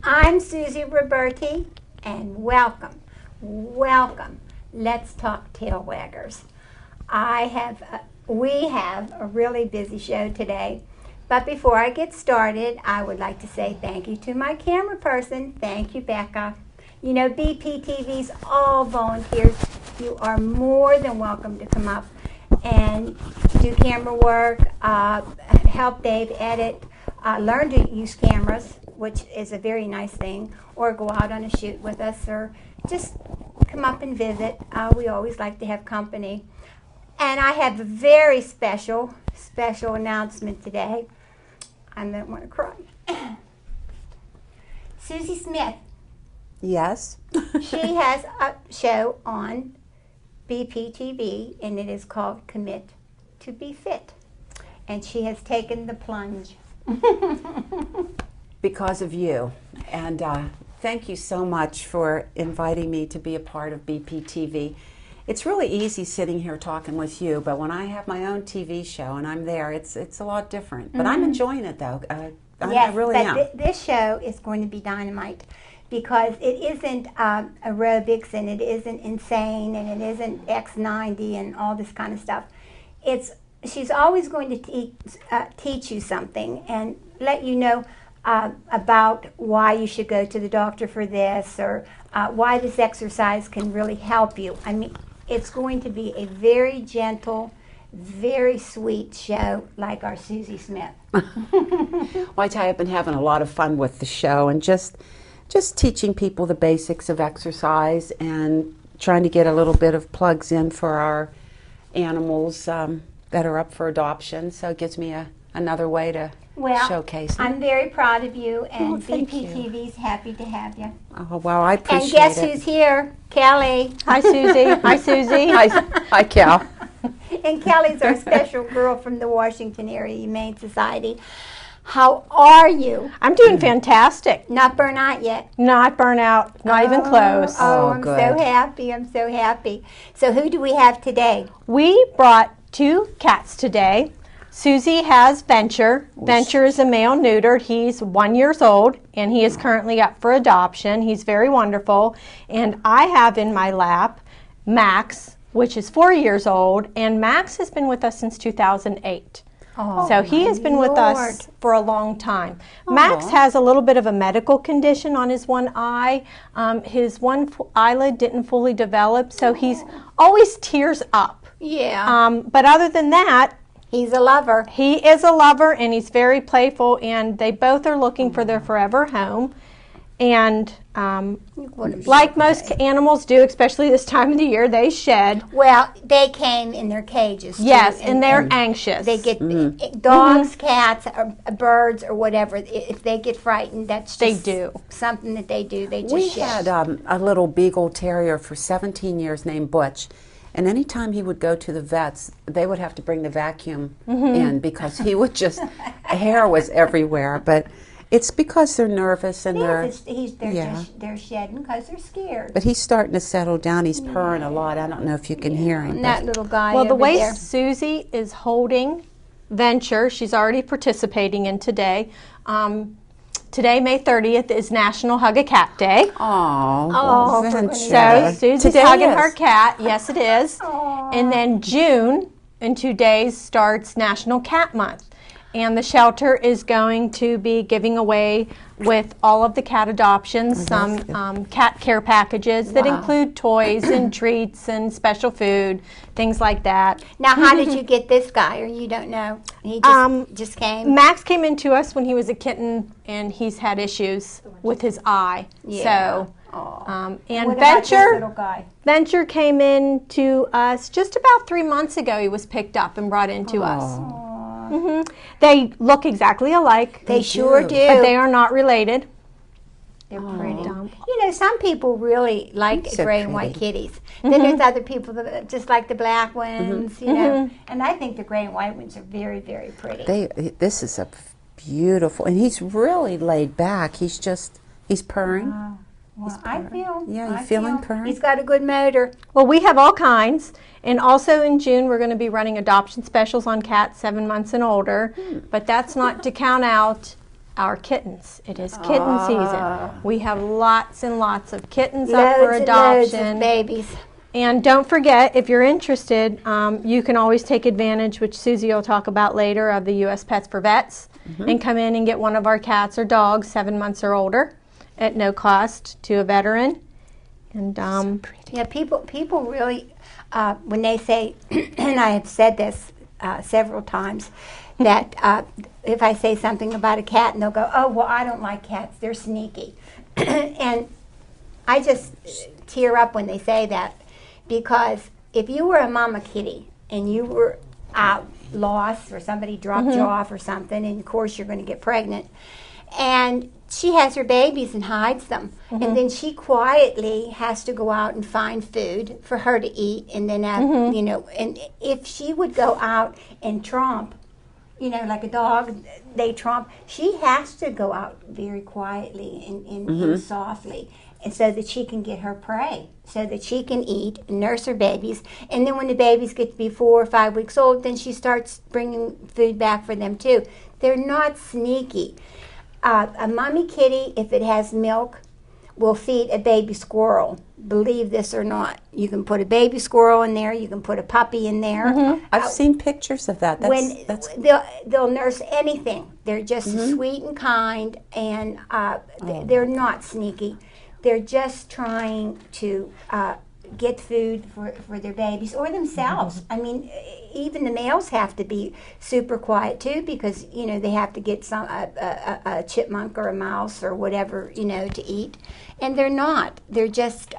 I'm Susie Roberti, and welcome, welcome. Let's talk tail waggers. We have a really busy show today, but before I get started, I would like to say thank you to my camera person. Thank you, Becca. You know, BPTV's all volunteers. You are more than welcome to come up and do camera work, help Dave edit, learn to use cameras, which is a very nice thing, or go out on a shoot with us, or just come up and visit. We always like to have company. And I have a very special announcement today. I don't want to cry. Susie Smith. Yes. She has a show on BPTV, and it is called Commit to Be Fit. And she has taken the plunge. Because of you. And thank you so much for inviting me to be a part of BPTV. It's really easy sitting here talking with you, but when I have my own TV show and I'm there, it's a lot different. But I'm enjoying it, though. I really am. This show is going to be dynamite because it isn't aerobics, and it isn't insane, and it isn't X90 and all this kind of stuff. She's always going to teach you something and let you know about why you should go to the doctor for this, or why this exercise can really help you. I mean, it's going to be a very gentle, very sweet show like our Susie Smith. Well, I tell you, I've been having a lot of fun with the show and just teaching people the basics of exercise and trying to get a little bit of plugs in for our animals that are up for adoption. So it gives me another way to showcase them. I'm very proud of you, and BPTV's happy to have you. Oh, well, I appreciate it. And guess who's here? Kelly. Hi, Susie. Hi, Susie. Hi, Cal. And Kelly's our special girl from the Washington Area Humane Society. How are you? I'm doing fantastic. Not burnt out yet? Not burnt out. Not even close. Oh, I'm so happy. I'm so happy. So who do we have today? We brought 2 cats today. Susie has Venture. Venture is a male neutered. He's 1 year old, and he is currently up for adoption. He's very wonderful. And I have in my lap Max, which is 4 years old, and Max has been with us since 2008. Oh, so he has been with us for a long time. Max has a little bit of a medical condition on his one eye. His one eyelid didn't fully develop, so he's always tears up. Yeah. But other than that, he's a lover. He is a lover, and he's very playful, and they both are looking for their forever home. And like most animals do, especially this time of the year, they shed. Well, they came in their cages, too. Yes, and they're anxious. They get dogs, cats, or birds, or whatever. If they get frightened, that's just something that they do. They just We shed. had a little Beagle Terrier for 17 years named Butch. And anytime he would go to the vets, they would have to bring the vacuum in because he would just, hair was everywhere. But it's because they're nervous and they're shedding because they're scared. But he's starting to settle down. He's purring a lot. I don't know if you can hear him. And that little guy Well, the way there. Susie is holding Venture, she's already participating in today. Today, May 30th, is National Hug a Cat Day. Oh, Venture. So Susie's Today hugging is. her cat. Yes, it is. And then June, in 2 days, starts National Cat Month. And the shelter is going to be giving away with all of the cat adoptions some cat care packages that include toys and treats and special food, things like that. Now, how did you get this guy, or you don't know? He just came? Max came into us when he was a kitten, and he's had issues with his eye. Yeah. So, and what about this little guy? Venture came in to us just about 3 months ago. He was picked up and brought into us. They look exactly alike. They sure do. But they are not related. They're pretty. You know, some people really like gray and white kitties. Then there's other people that just like the black ones, you know. And I think the gray and white ones are very, very pretty. This is a beautiful, and he's really laid back. He's purring. Well, I feel. Yeah, you feeling purring? He's got a good motor. Well, we have all kinds. And also in June, we're going to be running adoption specials on cats 7 months and older. But that's not to count out our kittens. It is kitten season. We have lots and lots of kittens up for Loads adoption. and loads of babies. And don't forget, if you're interested, you can always take advantage, which Susie will talk about later, of the U.S. Pets for Vets, and come in and get one of our cats or dogs 7 months or older at no cost to a veteran. And Yeah, people really, when they say, and I have said this several times, that if I say something about a cat, and they'll go, "Oh, well, I don't like cats; they're sneaky," and I just tear up when they say that, because if you were a mama kitty and you were out lost, or somebody dropped you off or something, and of course you're going to get pregnant, and she has her babies and hides them, and then she quietly has to go out and find food for her to eat, and then have, you know, and if she would go out and tromp, you know, like a dog, they tromp, she has to go out very quietly and softly, and so that she can get her prey, so that she can eat and nurse her babies, and then when the babies get to be 4 or 5 weeks old, then she starts bringing food back for them too. They're not sneaky. A mommy kitty, if it has milk, will feed a baby squirrel. Believe this or not. You can put a baby squirrel in there. You can put a puppy in there. I've seen pictures of that. That's They'll nurse anything. They're just sweet and kind, and they're not sneaky. They're just trying to get food for their babies or themselves. I mean, even the males have to be super quiet too, because you know they have to get some a chipmunk or a mouse or whatever, you know, to eat, and they're not. They're just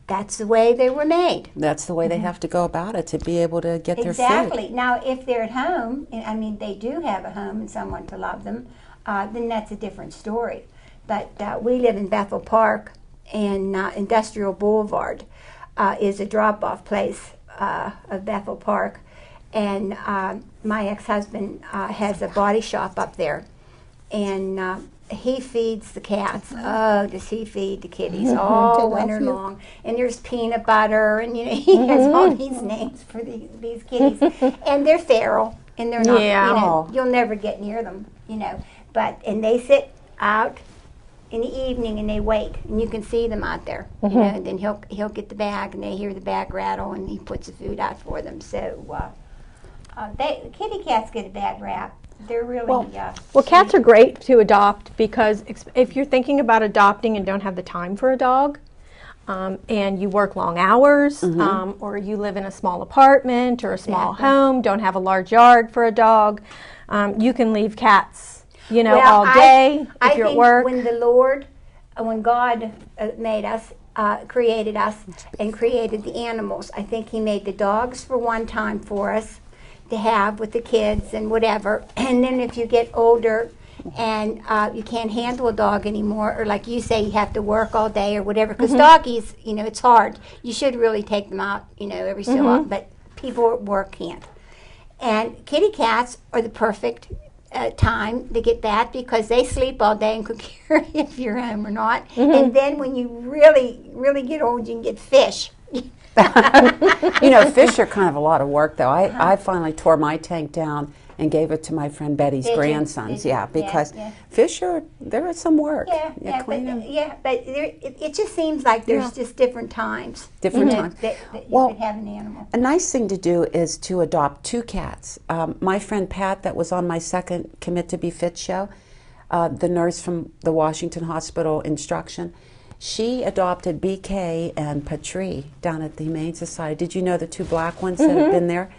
that's the way they were made. That's the way they have to go about it to be able to get their food. Exactly. Now, if they're at home, I mean, they do have a home and someone to love them, then that's a different story. But we live in Bethel Park, and Industrial Boulevard is a drop-off place of Bethel Park, and my ex-husband has a body shop up there, and he feeds the cats. Oh, does he feed the kitties all winter long? And there's peanut butter, and you know he has all these names for these kitties, and they're feral, and they're not. Yeah. You know, you'll never get near them. You know, and they sit out in the evening and they wait, and you can see them out there. You know, and then he'll get the bag, and they hear the bag rattle, and he puts the food out for them. So kitty cats get a bad rap. They're really well, cats are great to adopt, because if you're thinking about adopting and don't have the time for a dog, and you work long hours, or you live in a small apartment or a small home, don't have a large yard for a dog, you can leave cats, you know, all day if you're at work. When God made us, created us, and created the animals, I think He made the dogs for one time for us to have with the kids and whatever. And then if you get older and you can't handle a dog anymore, or like you say, you have to work all day or whatever, because doggies, you know, it's hard. You should really take them out, you know, every so often, but people at work can't. And kitty cats are the perfect time to get that, because they sleep all day and could care if you're home or not. And then when you really, really get old, you can get fish. You know, fish are kind of a lot of work, though. I finally tore my tank down and gave it to my friend Betty's grandsons. Yeah, because fish there is some work. But it just seems like there's just different times. Different times. That you could have an animal. A nice thing to do is to adopt 2 cats. My friend Pat, that was on my second Commit to Be Fit show, the nurse from the Washington Hospital Instruction, she adopted BK and Patri down at the Humane Society. Did you know the 2 black ones that have been there?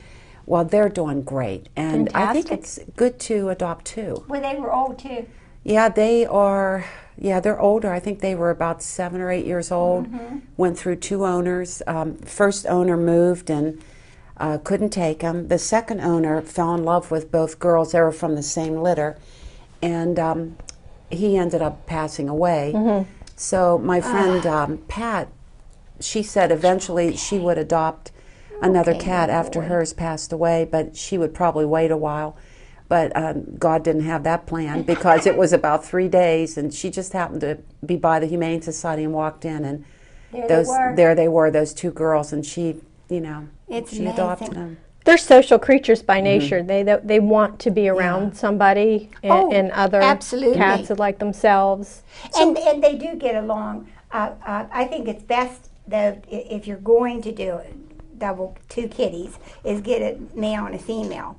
Well, they're doing great, and I think it's good to adopt 2. Well, they were old too. Yeah, they are. Yeah, they're older. I think they were about 7 or 8 years old. Went through 2 owners. First owner moved and couldn't take them. The second owner fell in love with both girls. They were from the same litter, and he ended up passing away. So my friend Pat, she said eventually she would adopt another cat after hers passed away, but she would probably wait a while. But God didn't have that plan, because it was about 3 days, and she just happened to be by the Humane Society and walked in, and there they were, those 2 girls, and she, you know, it's she amazing. adopted them. They're social creatures by nature. They want to be around somebody and other absolutely. cats that like themselves. And they do get along. I think it's best, though, if you're going to do it, double two kitties, is get a male and a female,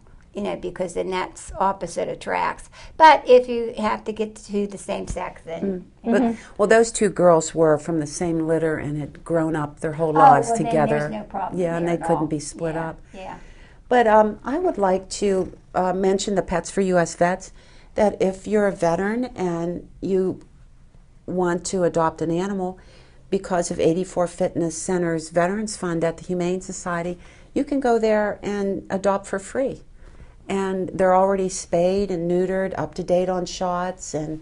because then that's opposite attracts. But if you have to get to the same sex, then... Well, those two girls were from the same litter and had grown up their whole lives well, together. Then there's no problem. Yeah, and there they at couldn't all. be split up. Yeah. But I would like to mention the Pets for U.S. Vets, that if you're a veteran and you want to adopt an animal, because of 84 Fitness Center's Veterans Fund at the Humane Society, you can go there and adopt for free. And they're already spayed and neutered, up to date on shots, and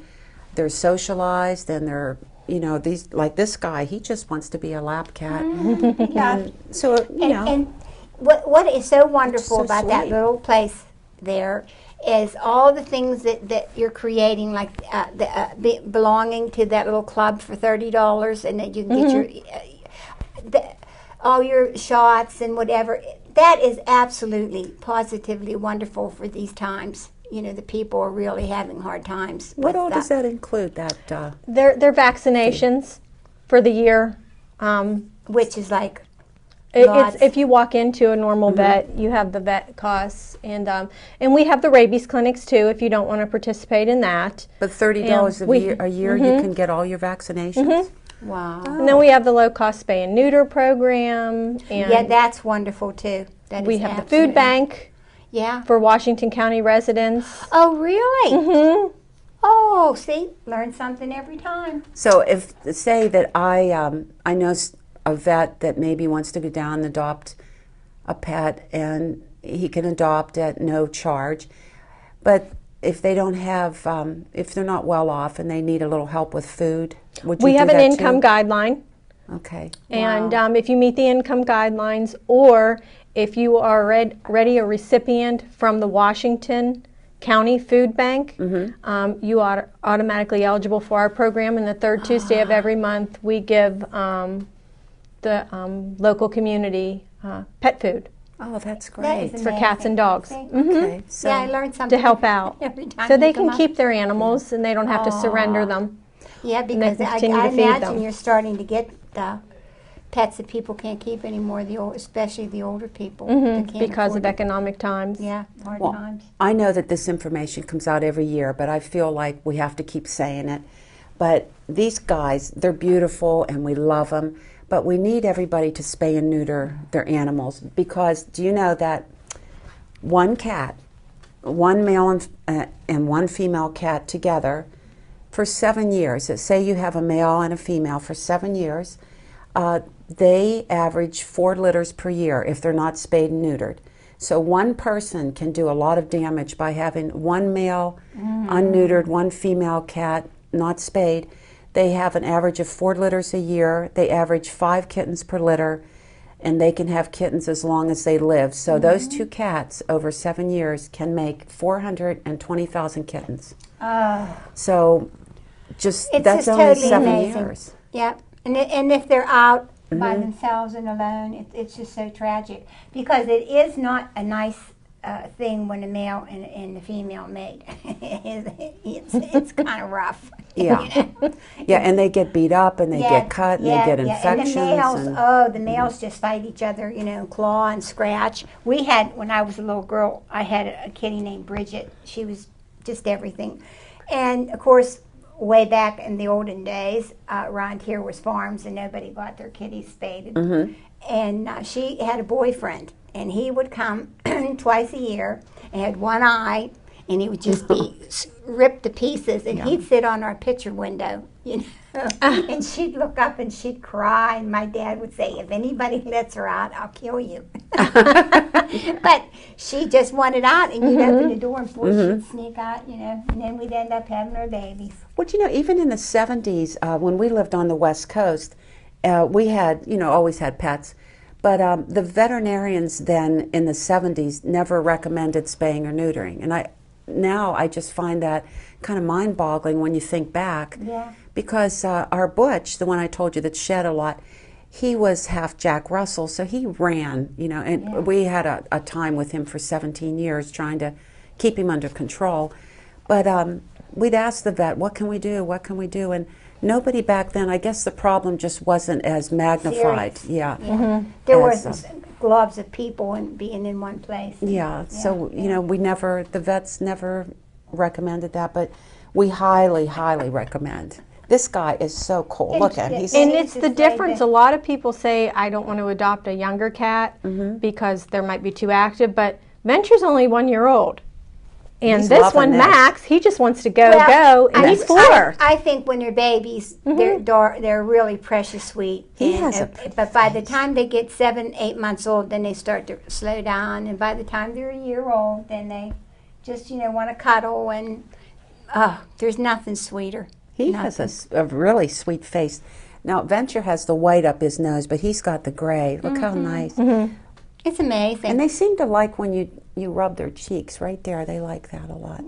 they're socialized, and they're, these, like this guy, he just wants to be a lap cat. And so, And what is so wonderful so about that sweet. little place there is all the things that you're creating, like belonging to that little club for $30, and that you can get all your shots and whatever. That is absolutely, positively wonderful for these times. The people are really having hard times. what with all does that include? Their vaccinations for the year. Which is like... It's, if you walk into a normal vet, you have the vet costs, and we have the rabies clinics too. If you don't want to participate in that, But $30 a year, you can get all your vaccinations. Wow. and then we have the low cost spay and neuter program, and Yeah, that's wonderful too. That we is have the absolutely- food bank Yeah. for Washington County residents. Oh, really? Mm-hmm. Oh, see, learn something every time. So if, say that I know a vet that maybe wants to go down and adopt a pet, and he can adopt at no charge, but if they don't have, if they're not well off and they need a little help with food, would you We do have an that income too? guideline, Okay. and if you meet the income guidelines, or if you are already a recipient from the Washington County Food Bank, you are automatically eligible for our program. And the third Tuesday of every month, we give the local community pet food Oh, that's That great. is for cats and dogs. See? Okay. So Yeah, I learned something To help out, every time. so you they come can up. keep their animals and they don't have to surrender them. Yeah, they because continue I to feed imagine them. you're starting to get the pets that people can't keep anymore. Especially the older people that can't Because afford of economic times. Yeah, hard Well, times. I know that this information comes out every year, but I feel like we have to keep saying it. But these guys, they're beautiful and we love them, but we need everybody to spay and neuter their animals, because do you know that one cat, one male and one female cat together for 7 years, say you have a male and a female for 7 years, they average 4 litters per year if they're not spayed and neutered. So one person can do a lot of damage by having one male unneutered, one female cat not spayed. They have an average of 4 litters a year. They average 5 kittens per litter, and they can have kittens as long as they live. So those 2 cats over 7 years can make 420,000 kittens. So just It's that's just only totally 7 amazing. years. Yeah, and if they're out by themselves and alone, it's just so tragic, because it is not a nice thing when a male and the female mate. It's kind of rough. Yeah. Yeah, and they get beat up and they get cut and they get infections. And the males, the males just fight each other, claw and scratch. We had, when I was a little girl, I had a kitty named Bridget. She was just everything. And of course, way back in the olden days, around here was farms and nobody got their kitties spaded. And she had a boyfriend, and he would come twice a year and had one eye, and he would just be ripped to pieces, and he'd sit on our picture window, and she'd look up and she'd cry, and my dad would say, if anybody lets her out, I'll kill you. But she just wanted out, and you'd open the door and she'd sneak out, and then we'd end up having our babies. Well, even in the 70s, when we lived on the West Coast, we had, always had pets. But the veterinarians then in the 70s never recommended spaying or neutering. And I just find that kind of mind-boggling when you think back. Yeah. Because our Butch, the one I told you that shed a lot, he was half Jack Russell, so he ran, you know, and we had a time with him for 17 years trying to keep him under control. But we'd ask the vet, what can we do? What can we do? And nobody back then, I guess the problem just wasn't as magnified. Serious. Yeah. Mm-hmm. There was globs of people and being in one place. Yeah. So, you know, the vets never recommended that, but we highly, highly recommend. This guy is so cool. Look at him. And it's the difference. A lot of people say, I don't want to adopt a younger cat because they might be too active, but Venture's only 1 year old. And this one, Max, he just wants to go, and he's 4. I think when they're babies, they're really precious sweet. But by the time they get 7, 8 months old, then they start to slow down. And by the time they're a year old, then they just, you know, want to cuddle. And there's nothing sweeter. He has a really sweet face. Now, Venture has the white up his nose, but he's got the gray. Look how nice. It's amazing. And they seem to like when you rub their cheeks right there. They like that a lot.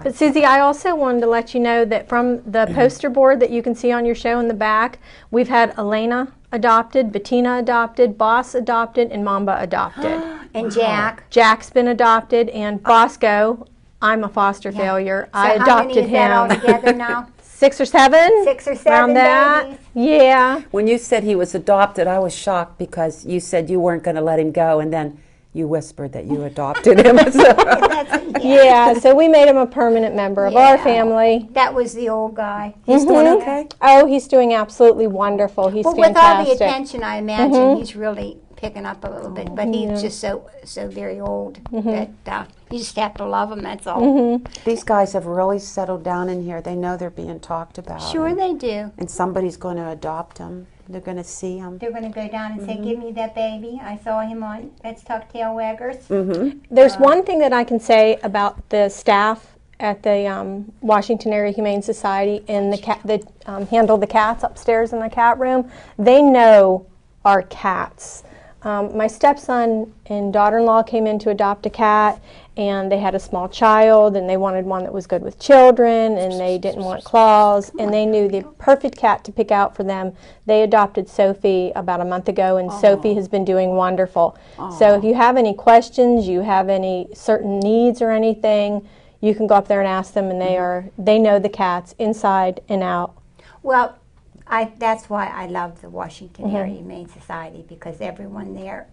But Susie, I also wanted to let you know that from the poster board that you can see on your show in the back, we've had Elena adopted, Bettina adopted, Boss adopted, and Mamba adopted. And Jack. Jack's been adopted, and Bosco, I'm a foster failure. So I adopted him. How many is that all together now? 6 or 7? 6 or 7 around that. babies. Yeah. When you said he was adopted, I was shocked because you said you weren't going to let him go, and then you whispered that you adopted him. Yeah, so we made him a permanent member of our family. That was the old guy. He's doing okay? Oh, he's doing absolutely wonderful. He's fantastic. With all the attention, I imagine he's really picking up a little bit. But he's just so very old that you just have to love him, that's all. These guys have really settled down in here. They know they're being talked about. Sure they do. And somebody's going to adopt them. They're going to see him. They're going to go down and say, give me that baby. I saw him on Let's Talk Tail Waggers. There's one thing that I can say about the staff at the Washington Area Humane Society and the cat that handle the cats upstairs in the cat room. They know our cats. My stepson and daughter-in-law came in to adopt a cat, and they had a small child, and they wanted one that was good with children, and they didn't want claws, and they knew the perfect cat to pick out for them. They adopted Sophie about a month ago, and Sophie has been doing wonderful. So if you have any questions, you have any certain needs or anything, you can go up there and ask them, and they know the cats inside and out. Well, that's why I love the Washington Area Humane Society, because everyone there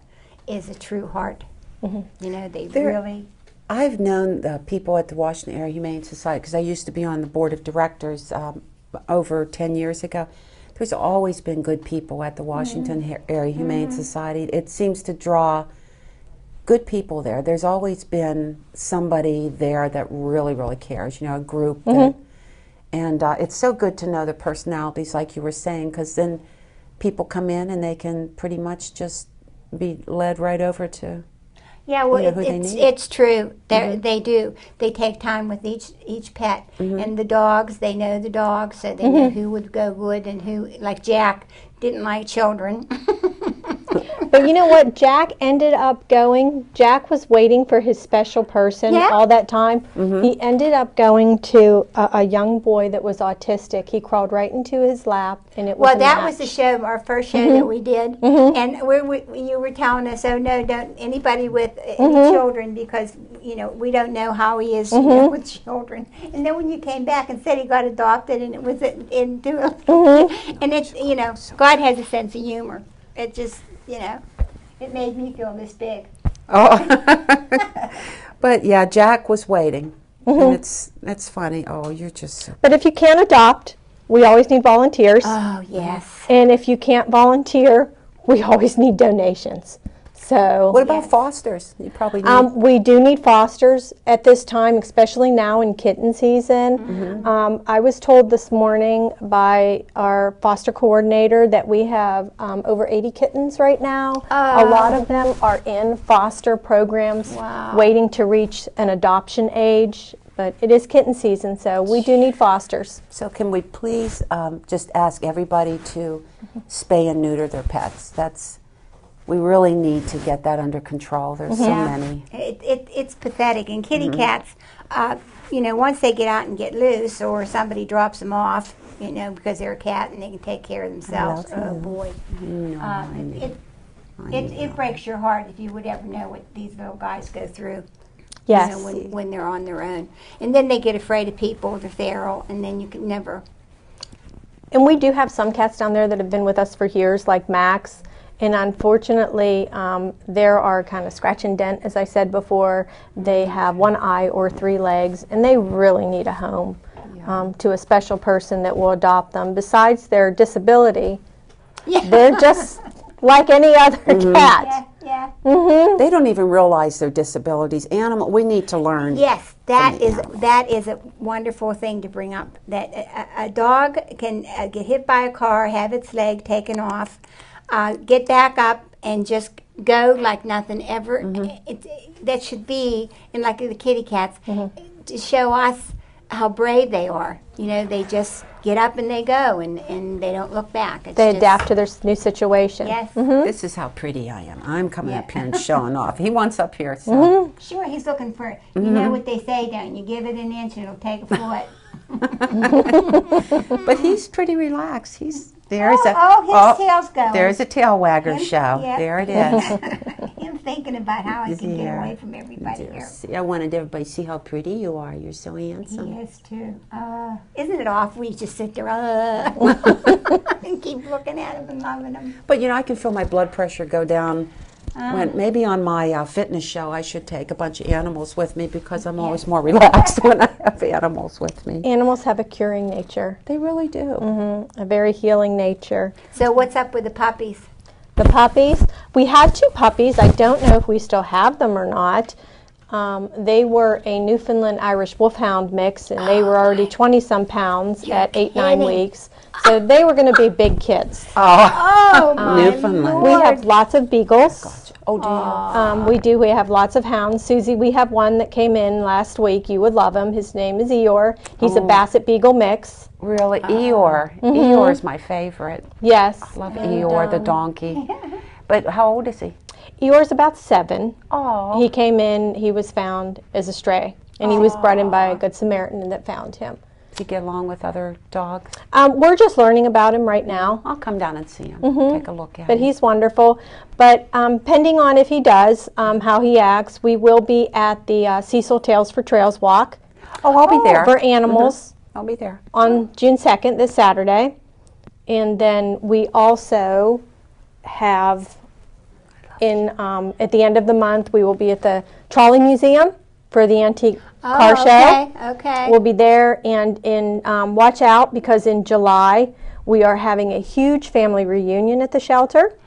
is a true heart. You know, they're really... I've known the people at the Washington Area Humane Society because I used to be on the board of directors over 10 years ago. There's always been good people at the Washington Area Humane Society. It seems to draw good people there. There's always been somebody there that really, really cares, you know, a group. And it's so good to know the personalities, like you were saying, because then people come in and they can pretty much just be led right over to... Yeah, well, it's true. They do. They take time with each pet. And the dogs, they know the dogs, so they know who would go good and who, like Jack, didn't like children. But you know what? Jack ended up going. Jack was waiting for his special person all that time. He ended up going to a young boy that was autistic. He crawled right into his lap, and it was well, that was the show, our first show that we did. And you were telling us, oh no, don't anybody with any children, because you know we don't know how he is with children. And then when you came back and said he got adopted, and it was into and it's, you know, God has a sense of humor. It just, you know, it made me feel this big. But yeah, Jack was waiting. And it's funny. Oh, you're just... But if you can't adopt, we always need volunteers. Oh, yes. And if you can't volunteer, we always need donations. So what about fosters? You probably need... we do need fosters at this time, especially now in kitten season. I was told this morning by our foster coordinator that we have over 80 kittens right now. A lot of them are in foster programs waiting to reach an adoption age. But it is kitten season, so we do need fosters. So can we please just ask everybody to spay and neuter their pets? We really need to get that under control. There's so many. It's pathetic. And kitty cats, you know, once they get out and get loose or somebody drops them off, you know, because they're a cat and they can take care of themselves. love Oh you. boy, No, honey. it breaks your heart if you would ever know what these little guys go through. Yes. You know, when they're on their own, and then they get afraid of people. They're feral, and then you can never. And we do have some cats down there that have been with us for years, like Max. And unfortunately, there are kind of scratch and dent, as I said before. They have one eye or 3 legs, and they really need a home to a special person that will adopt them. Besides their disability, they're just like any other cat. Yeah. They don't even realize their disabilities. We need to learn. Yes, that the is animals. that is a wonderful thing to bring up. That a dog can get hit by a car, have its leg taken off, get back up, and just go like nothing ever. That should be, and like the kitty cats, to show us how brave they are. You know, they just get up and they go, and they don't look back. It's They just, adapt to their new situation. Yes, This is how pretty I am. I'm coming up here and showing off. He wants up here, so. sure. He's looking for. You know what they say, don't you? Give it an inch, it'll take a foot. But he's pretty relaxed. There's his tail's going. There's a tail wagger Him- show. yep. There it is. Him thinking about how I can get Yeah. away from everybody here. See, I wanted everybody to see how pretty you are. You're so handsome. He is too. Isn't it awful? We just sit there and keep looking at him and loving him. But you know, I can feel my blood pressure go down. When maybe on my fitness show, I should take a bunch of animals with me because I'm always more relaxed when I have animals with me. Animals have a curing nature, They really do. a very healing nature. So what's up with the puppies? The puppies, we had 2 puppies. I don't know if we still have them or not. They were a Newfoundland Irish Wolfhound mix, and they were already 20-some pounds at 8-9 kidding. weeks. So they were going to be big kids. Oh, my Newfoundland. We have lots of beagles. Oh, do you? We do. We have lots of hounds. Susie, we have one that came in last week. You would love him. His name is Eeyore. He's a Basset Beagle mix. Really? Eeyore. Eeyore is my favorite. Yes. Love Eeyore, the donkey. But how old is he? Eeyore's about 7. Oh. He came in, he was found as a stray, and he was brought in by a good Samaritan that found him. Does he get along with other dogs? We're just learning about him right now, I'll come down and see him. Take a look at but him. he's wonderful. But pending on if he does, how he acts, we will be at the Cecil Tales for Trails walk Oh, I'll be there. for animals I'll be there. on June 2nd, this Saturday. And then we also have at the end of the month, we will be at the Trolley Museum for the antique car show. Okay. We'll be there, and watch out because in July we are having a huge family reunion at the shelter.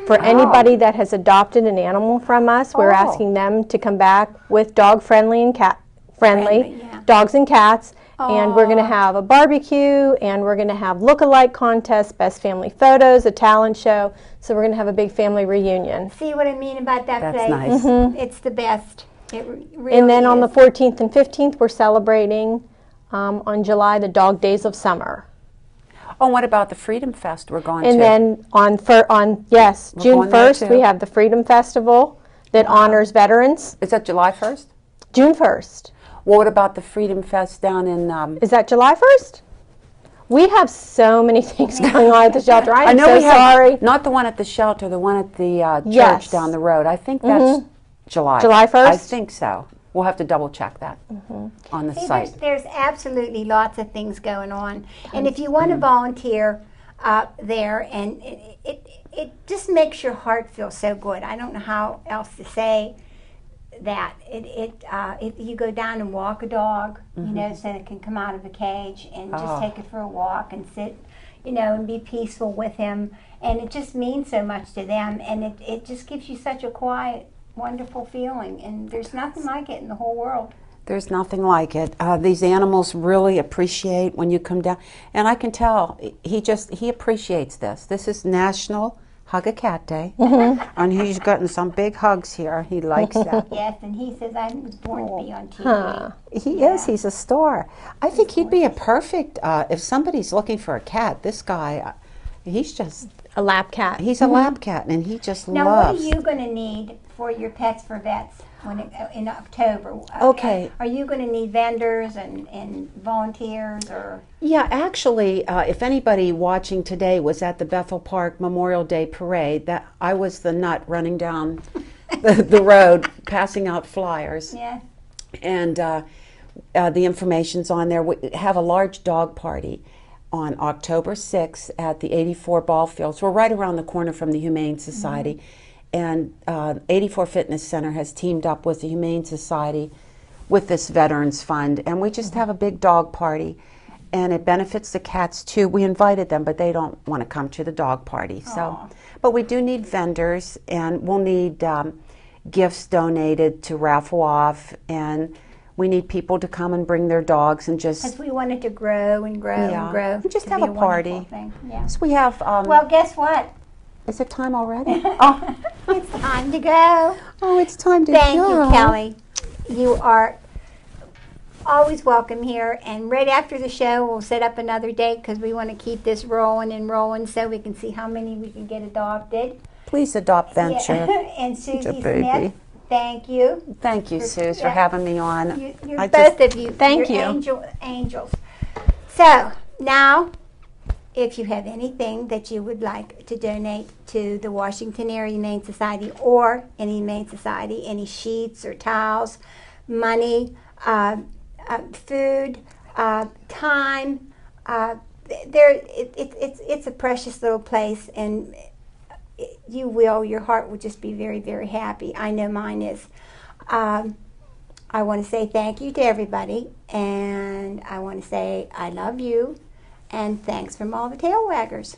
For anybody that has adopted an animal from us, we're asking them to come back with dog-friendly and cat-friendly yeah. dogs and cats. And we're going to have a barbecue, and we're going to have look-alike contests, best family photos, a talent show. So we're going to have a big family reunion. See what I mean about that That's place? nice. It's the best. It really And then on the is. 14th and 15th, we're celebrating on July the Dog Days of Summer. Oh, what about the Freedom Fest we're going And to? then on June going there 1st, too. we have the Freedom Festival that honors veterans. Is that July 1st? June 1st. Well, what about the Freedom Fest down in... Is that July 1st? We have so many things going on at the shelter. I am know so we have, sorry. not the one at the shelter, the one at the church Yes. down the road. I think that's July. July 1st? I think so. We'll have to double check that on the See, site. there's absolutely lots of things going on, and if you want to volunteer there, and it just makes your heart feel so good. I don't know how else to say that. If you go down and walk a dog, you know, so it can come out of the cage and just take it for a walk and sit, you know, and be peaceful with him, and it just means so much to them, and it just gives you such a quiet, wonderful feeling, and there's nothing like it in the whole world. There's nothing like it. These animals really appreciate when you come down. And I can tell, he appreciates this. This is National Hug a Cat Day. And he's gotten some big hugs here. He likes that. Yes, and he says I was born to be on TV. He is. He's a star. I think he'd be a perfect, if somebody's looking for a cat, this guy, he's just A lap cat. He's a lap cat, and he just Now, loves. what are you going to need for your Pets for Vets in October? Okay. Are you going to need vendors and volunteers or? Yeah, actually, if anybody watching today was at the Bethel Park Memorial Day Parade, that I was the nut running down the road, passing out flyers. Yeah. And the information's on there. We have a large dog party on October 6th at the 84 ball fields. We're right around the corner from the Humane Society. And 84 Fitness Center has teamed up with the Humane Society with this Veterans Fund. And we just have a big dog party. And it benefits the cats too. We invited them, but they don't want to come to the dog party. So, but we do need vendors, and we'll need gifts donated to raffle off, and we need people to come and bring their dogs and just. Because we want it to grow and grow and grow. And just to have be a party. wonderful thing. Yeah. So we have. Well, guess what? Is it time already? Oh, It's time to go. oh, it's time to Thank go. you, Kelly. You are always welcome here. And right after the show, we'll set up another date because we want to keep this rolling and rolling so we can see how many we can get adopted. Please adopt Venture. Yeah. And Susie baby. Smith, thank you. Thank you, Suze, for having me on. You're I both just- of you. Thank You're you. angels. So now, if you have anything that you would like to donate to the Washington Area Humane Society or any Humane Society, any sheets or towels, money, food, time, it's a precious little place, and your heart will just be very, very happy. I know mine is. I want to say thank you to everybody, and I want to say I love you, and thanks from all the tail waggers.